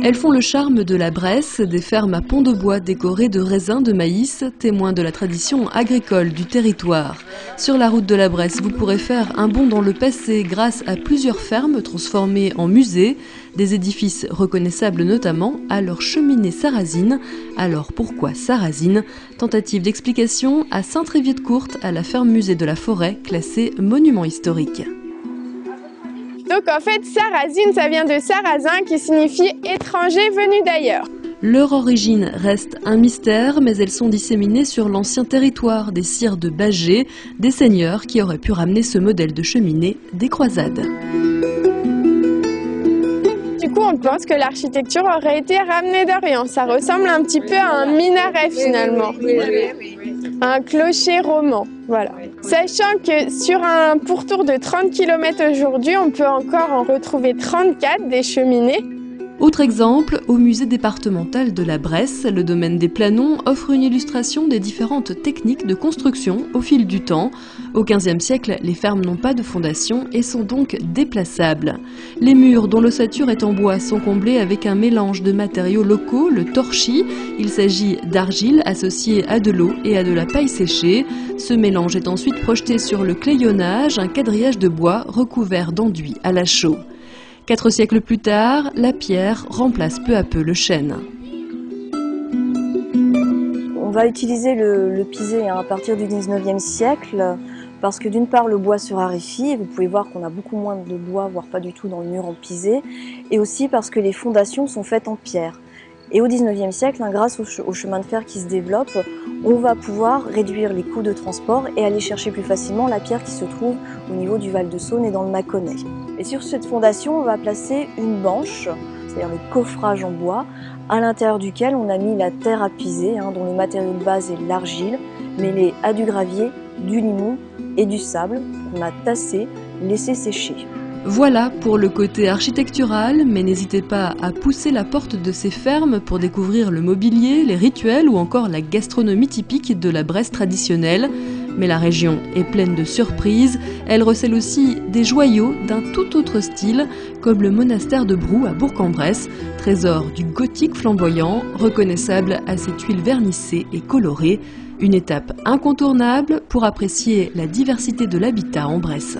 Elles font le charme de la Bresse, des fermes à pont de bois décorées de raisins de maïs, témoins de la tradition agricole du territoire. Sur la route de la Bresse, vous pourrez faire un bond dans le passé grâce à plusieurs fermes transformées en musées, des édifices reconnaissables notamment à leur cheminée sarrasine. Alors pourquoi sarrasine? Tentative d'explication à Saint-Trévier-de-Courte, à la ferme musée de la Forêt, classée monument historique. Donc en fait, sarrasine, ça vient de sarrasin qui signifie étranger venu d'ailleurs. Leur origine reste un mystère, mais elles sont disséminées sur l'ancien territoire des sires de Bâgé, des seigneurs qui auraient pu ramener ce modèle de cheminée des croisades. Du coup, on pense que l'architecture aurait été ramenée d'Orient. Ça ressemble un petit peu à un minaret finalement, un clocher roman. Voilà. Sachant que sur un pourtour de 30 km aujourd'hui, on peut encore en retrouver 34 des cheminées. Autre exemple, au musée départemental de la Bresse, le domaine des Planons offre une illustration des différentes techniques de construction au fil du temps. Au XVe siècle, les fermes n'ont pas de fondation et sont donc déplaçables. Les murs dont l'ossature est en bois sont comblés avec un mélange de matériaux locaux, le torchis. Il s'agit d'argile associée à de l'eau et à de la paille séchée. Ce mélange est ensuite projeté sur le clayonnage, un quadrillage de bois recouvert d'enduit à la chaux. 4 siècles plus tard, la pierre remplace peu à peu le chêne. On va utiliser le pisé à partir du 19e siècle parce que d'une part le bois se raréfie, vous pouvez voir qu'on a beaucoup moins de bois, voire pas du tout dans le mur en pisé, et aussi parce que les fondations sont faites en pierre. Et au 19e siècle, grâce au chemin de fer qui se développe, on va pouvoir réduire les coûts de transport et aller chercher plus facilement la pierre qui se trouve au niveau du Val-de-Saône et dans le Mâconnais. Et sur cette fondation, on va placer une banche, c'est-à-dire le coffrage en bois, à l'intérieur duquel on a mis la terre à piser, dont le matériau de base est l'argile, mêlée à du gravier, du limon et du sable qu'on a tassé, laissé sécher. Voilà pour le côté architectural, mais n'hésitez pas à pousser la porte de ces fermes pour découvrir le mobilier, les rituels ou encore la gastronomie typique de la Bresse traditionnelle. Mais la région est pleine de surprises, elle recèle aussi des joyaux d'un tout autre style, comme le monastère de Brou à Bourg-en-Bresse, trésor du gothique flamboyant, reconnaissable à ses tuiles vernissées et colorées. Une étape incontournable pour apprécier la diversité de l'habitat en Bresse.